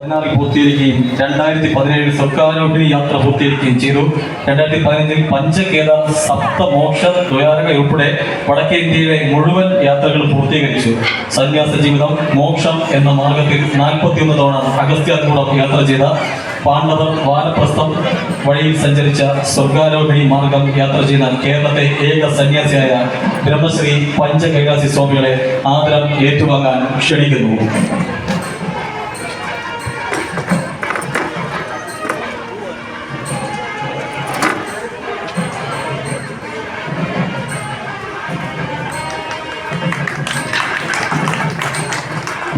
16 പൂർത്തീകരിക്കുകയും 2017 സ്വർഗാരോഹിണി യാത്ര പൂർത്തീകരിക്കുകയും ചെയ്തു. 2015 പഞ്ചകേദാർ സപ്തമോക്ഷ ദ്വാരക ഉൾപ്പെടെ വടക്കേ ഇന്ത്യയിലെ മുഴുവൻ യാത്രകൾ പൂർത്തീകരിച്ചു. സന്യാസ ജീവിതം മോക്ഷം എന്ന മാർഗത്തിൽ 41 തവണ അഗസ്ത്യാർകൂടം യാത്ര ചെയ്ത പാണ്ഡവർ വാനപ്രസ്ഥം വഴിയിൽ സഞ്ചരിച്ച സ്വർഗാരോഹിണി മാർഗം യാത്ര ചെയ്യുന്ന കേരളത്തെ ഏക സന്യാസിയായ ബ്രഹ്മശ്രീ പഞ്ചകൈലാസി സ്വാമികളെ ആദരം ഏറ്റുവാങ്ങാൻ ക്ഷണിക്കുന്നു.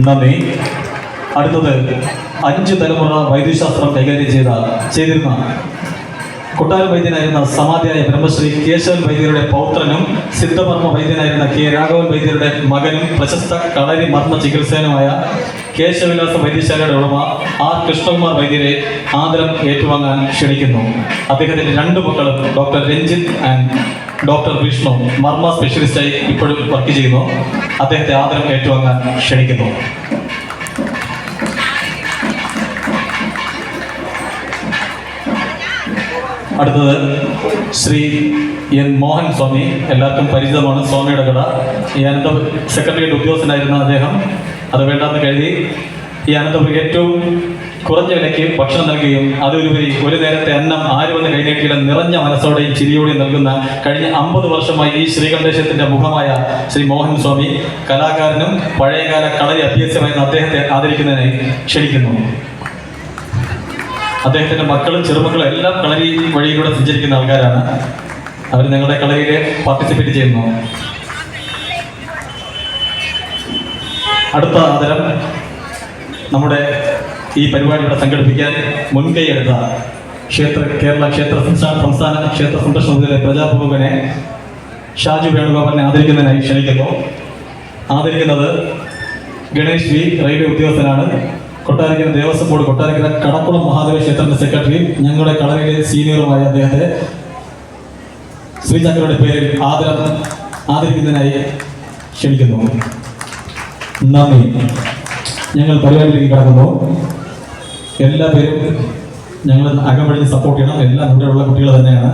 നന്ദി. അടുത്തത് 5 തലമുറ വൈദ്യശാസ്ത്രം കൈകാര്യം ചെയ്തിരുന്ന കൊട്ടാര വൈദ്യനായിരുന്ന സമാധിയായ ബ്രഹ്മശ്രീ കേശവൻ വൈദ്യരുടെ പൗത്രനും സിദ്ധമർമ്മ വൈദ്യനായിരുന്ന കെ രാഘവൻ വൈദ്യരുടെ മകനും പ്രശസ്ത കളരി മർമ്മ ചികിത്സകനുമായ കേശവിലാസ വൈദ്യശാലയുടെ ഉടമ ആർ കൃഷ്ണകുമാർ വൈദ്യരെ ആദരം ഏറ്റുവാങ്ങാൻ ക്ഷണിക്കുന്നു. അദ്ദേഹത്തിന്റെ 2 മക്കളും doctor Ranjith and doctor Vishnu മർമ്മ സ്പെഷ്യലിസ്റ്റായി ഇപ്പോഴും വർക്ക് ചെയ്യുന്നു. അദ്ദേഹത്തെ ആദരം ഏറ്റുവാങ്ങാൻ ക്ഷണിക്കുന്നു. അടുത്തത് ശ്രീ എൻ മോഹൻ സ്വാമി. എല്ലാവർക്കും പരിചിതമാണ് സ്വാമിയുടെ കട. ഈ അനന്തപുരി സെക്രട്ടേറിയറ്റ് ഉദ്യോഗസ്ഥനായിരുന്ന അദ്ദേഹം അത് വേണ്ടാന്ന് കരുതി ഈ അനന്തപുരി ഏറ്റവും കുറഞ്ഞ വിലയ്ക്ക് ഭക്ഷണം നൽകുകയും അതിലുപരി ഒരു നേരത്തെ അന്നം ആര് വന്ന് കൈനീട്ടിയിലും നിറഞ്ഞ മനസ്സോടെയും ചിരിയോടെയും നൽകുന്ന കഴിഞ്ഞ 50 വർഷമായി ഈ ശ്രീകണ്ഠേശ്വരത്തിന്റെ മുഖമായ ശ്രീ മോഹൻ സ്വാമി കലാകാരനും പഴയകാല കളരി അഭ്യസ്യമായിരുന്ന അദ്ദേഹത്തെ ആദരിക്കുന്നതിനായി ക്ഷണിക്കുന്നു. അദ്ദേഹത്തിന്റെ മക്കളും ചെറുമക്കളും എല്ലാം കളരി വഴിയിലൂടെ സഞ്ചരിക്കുന്ന ആൾക്കാരാണ്. അവർ ഞങ്ങളുടെ കളരിയിൽ പാർട്ടിസിപ്പേറ്റ് ചെയ്യുന്നു. അടുത്ത ആദരം നമ്മുടെ ഈ പരിപാടി ഇവിടെ സംഘടിപ്പിക്കാൻ മുൻകൈ എടുത്ത കേരള സംസ്ഥാന ക്ഷേത്ര സംരക്ഷണ സമിതിയിലെ പ്രജാപ്രമുഖനെ ഷാജു വേണുഗോപാലിനെ ആദരിക്കുന്നതിനായി ക്ഷണിക്കുന്നു. ആദരിക്കുന്നത് ഗണേഷ് വി, റെയിൽവേ ഉദ്യോഗസ്ഥനാണ്. കൊട്ടാരക്കര ദേവസ്വം ബോർഡ് കൊട്ടാരക്കര കടക്കുളം മഹാദേവ ക്ഷേത്രത്തിന്റെ സെക്രട്ടറി, ഞങ്ങളുടെ കളരിയിലെ സീനിയറുമായ അദ്ദേഹത്തെ ശ്രീചക്രയുടെ പേരിൽ ആദരിക്കുന്നതിനായി ക്ഷണിക്കുന്നു. നന്ദി. ഞങ്ങൾ പരിപാടിയിലേക്ക് കടക്കുന്നു. എല്ലാ പേരും ഞങ്ങൾ അകമ്പഴിഞ്ഞ് സപ്പോർട്ട് ചെയ്യണം. എല്ലാം ഇവിടെയുള്ള കുട്ടികൾ തന്നെയാണ്.